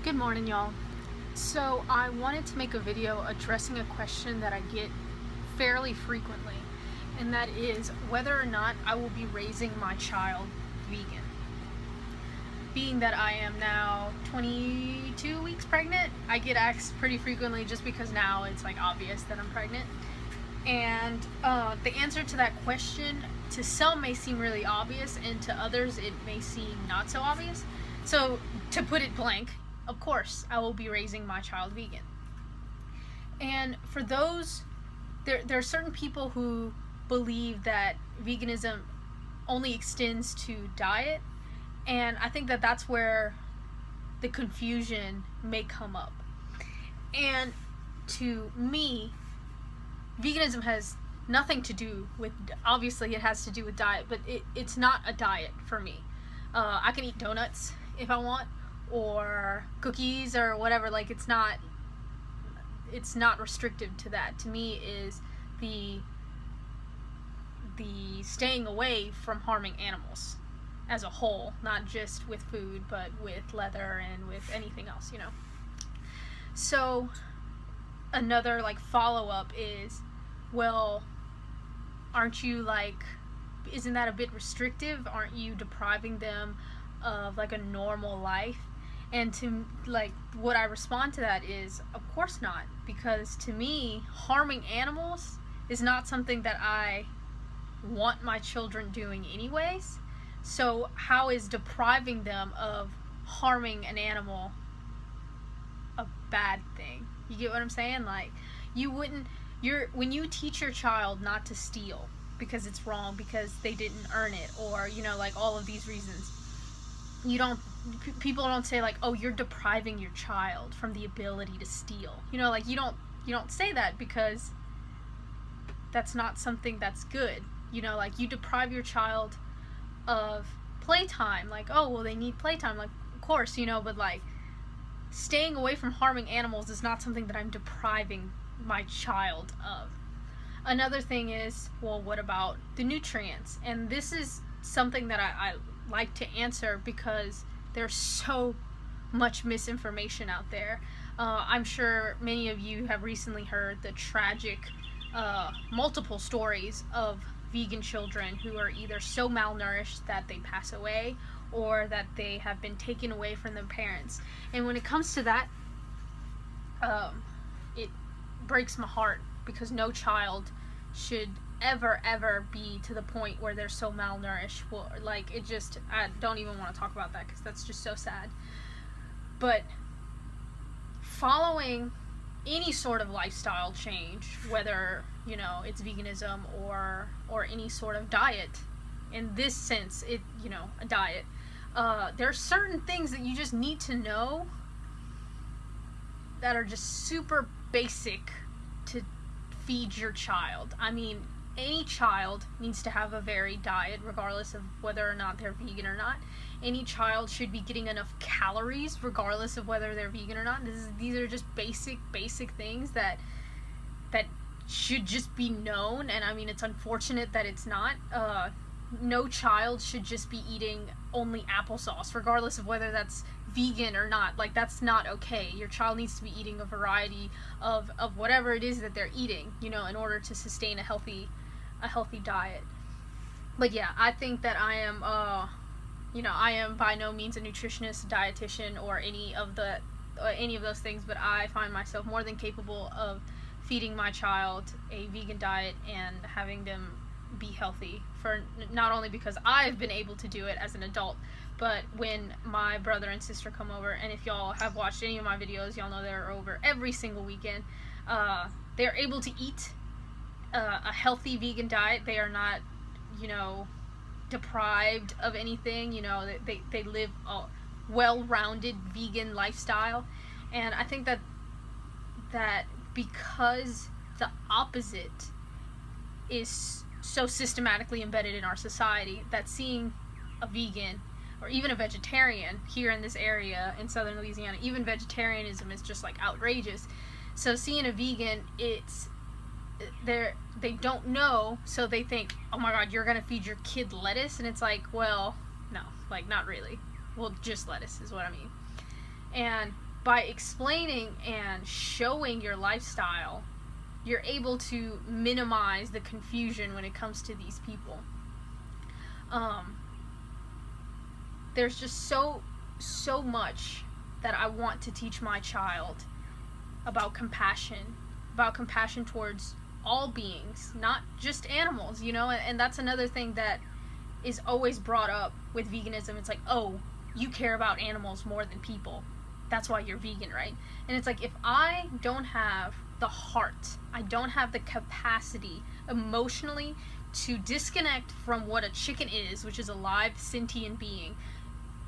Good morning, y'all. So I wanted to make a video addressing a question that I get fairly frequently, and that is whether or not I will be raising my child vegan. Being that I am now 22 weeks pregnant, I get asked pretty frequently just because now it's like obvious that I'm pregnant. And the answer to that question to some may seem really obvious, and to others it may seem not so obvious. So to put it blank, of course, I will be raising my child vegan. And for those, there are certain people who believe that veganism only extends to diet, and I think that that's where the confusion may come up. And to me, veganism has nothing to do with, obviously it has to do with diet, but it's not a diet for me. I can eat donuts if I want, or cookies or whatever. Like, it's not restrictive to that. To me is the staying away from harming animals as a whole, not just with food, but with leather and with anything else, you know. So another like follow-up is, well, aren't you like, isn't that a bit restrictive? Aren't you depriving them of like a normal life? And to like, what I respond to that is, of course not, because to me, harming animals is not something that I want my children doing anyways. So how is depriving them of harming an animal a bad thing? You get what I'm saying? Like, when you teach your child not to steal because it's wrong, because they didn't earn it, or, you know, like all of these reasons, people don't say like, oh, you're depriving your child from the ability to steal. You know, like you don't say that, because that's not something that's good. You know, like, you deprive your child of playtime, like, oh, well, they need playtime, like, of course, you know, but like, staying away from harming animals is not something that I'm depriving my child of. Another thing is, well, what about the nutrients? And this is something that I like to answer, because there's so much misinformation out there. I'm sure many of you have recently heard the tragic multiple stories of vegan children who are either so malnourished that they pass away, or that they have been taken away from their parents. And when it comes to that, it breaks my heart, because no child should ever be to the point where they're so malnourished. Well, like, it just, I don't even want to talk about that, because that's just so sad. But following any sort of lifestyle change, whether, you know, it's veganism or any sort of diet, in this sense, you know, a diet, there are certain things that you just need to know that are just super basic to feed your child. I mean, any child needs to have a varied diet, regardless of whether or not they're vegan or not. Any child should be getting enough calories, regardless of whether they're vegan or not. These are just basic things that should just be known. And I mean, it's unfortunate that it's not. No child should just be eating only applesauce, regardless of whether that's vegan or not. Like, that's not okay. Your child needs to be eating a variety of whatever it is that they're eating, you know, in order to sustain a healthy diet. But yeah, I think that I am, you know, I am by no means a nutritionist, dietitian, or any of those things, but I find myself more than capable of feeding my child a vegan diet and having them be healthy, for not only because I've been able to do it as an adult, but when my brother and sister come over. And if y'all have watched any of my videos, y'all know they're over every single weekend. They're able to eat a healthy vegan diet. They are not, you know, deprived of anything. You know, they live a well-rounded vegan lifestyle. And I think that because the opposite is so systematically embedded in our society, that seeing a vegan or even a vegetarian here in this area in southern Louisiana, even vegetarianism is just like outrageous. So seeing a vegan, they don't know, so they think, oh my god, you're gonna feed your kid lettuce, and it's like, well, no, like, not really. Well, just lettuce is what I mean. And by explaining and showing your lifestyle, you're able to minimize the confusion when it comes to these people. There's just so much that I want to teach my child about compassion towards all beings, not just animals, you know. And that's another thing that is always brought up with veganism. It's like, oh, you care about animals more than people, that's why you're vegan, right? And it's like, if I don't have the heart, I don't have the capacity emotionally to disconnect from what a chicken is, which is a live sentient being,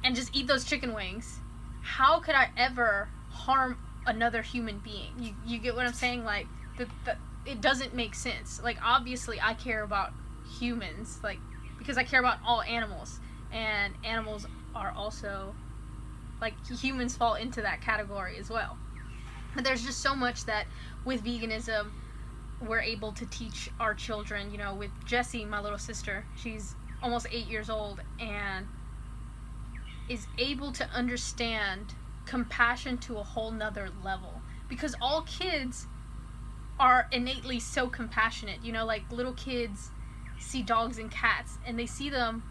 and just eat those chicken wings, how could I ever harm another human being? You get what I'm saying? Like, it doesn't make sense. Like, obviously I care about humans, like, because I care about all animals, and animals are also, like, humans fall into that category as well. But there's just so much that with veganism we're able to teach our children. You know, with Jessie, my little sister, she's almost 8 years old and is able to understand compassion to a whole nother level, because all kids are innately so compassionate. You know, like, little kids see dogs and cats and they see them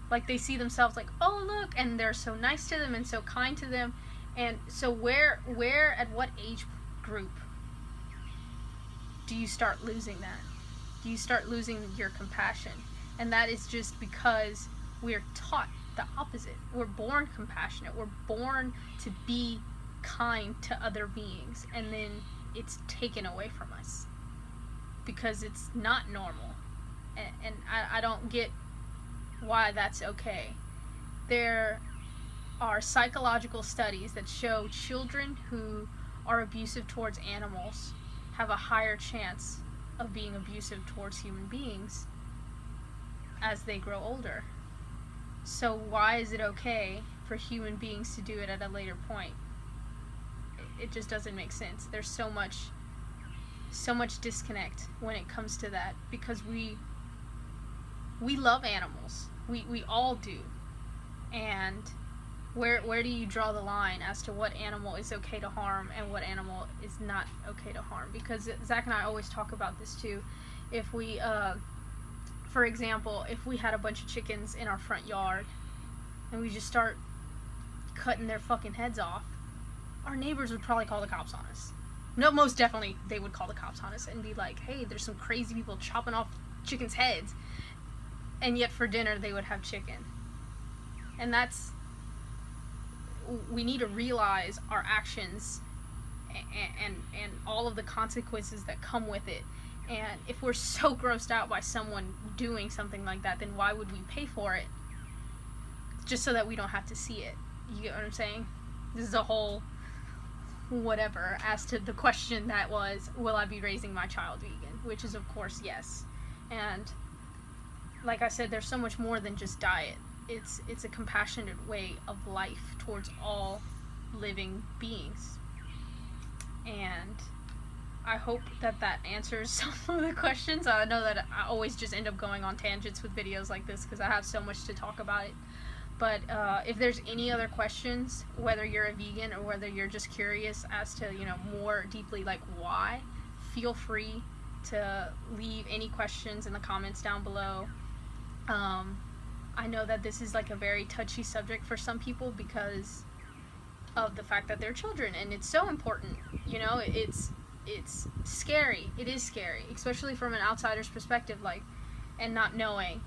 like they see themselves like, oh look, and they're so nice to them and so kind to them. And so where at what age group do you start losing that? Do you start losing your compassion? And that is just because we're taught the opposite. We're born compassionate. We're born to be kind to other beings, and then it's taken away from us because it's not normal. And I don't get why that's okay. There are psychological studies that show children who are abusive towards animals have a higher chance of being abusive towards human beings as they grow older. So why is it okay for human beings to do it at a later point? It just doesn't make sense. There's so much disconnect when it comes to that, because we love animals. We all do. And where do you draw the line as to what animal is okay to harm and what animal is not okay to harm? Because Zach and I always talk about this too. If we, for example, if we had a bunch of chickens in our front yard and we just start cutting their fucking heads off, our neighbors would probably call the cops on us. No, most definitely they would call the cops on us and be like, hey, there's some crazy people chopping off chickens' heads. And yet for dinner they would have chicken. And that's, we need to realize our actions and all of the consequences that come with it. And if we're so grossed out by someone doing something like that, then why would we pay for it? Just so that we don't have to see it. You get what I'm saying? This is a whole whatever as to the question that was, will I be raising my child vegan? Which is, of course, yes. And like I said, there's so much more than just diet. It's a compassionate way of life towards all living beings. And I hope that answers some of the questions. I know that I always just end up going on tangents with videos like this because I have so much to talk about it. But if there's any other questions, whether you're a vegan or whether you're just curious as to, you know, more deeply like why, feel free to leave any questions in the comments down below. I know that this is like a very touchy subject for some people because of the fact that they're children, and it's so important. You know, it's scary. It is scary, especially from an outsider's perspective, like, and not knowing,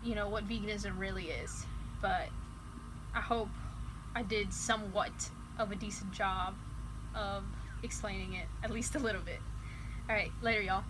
you know, what veganism really is. But I hope I did somewhat of a decent job of explaining it, at least a little bit. Alright, later y'all.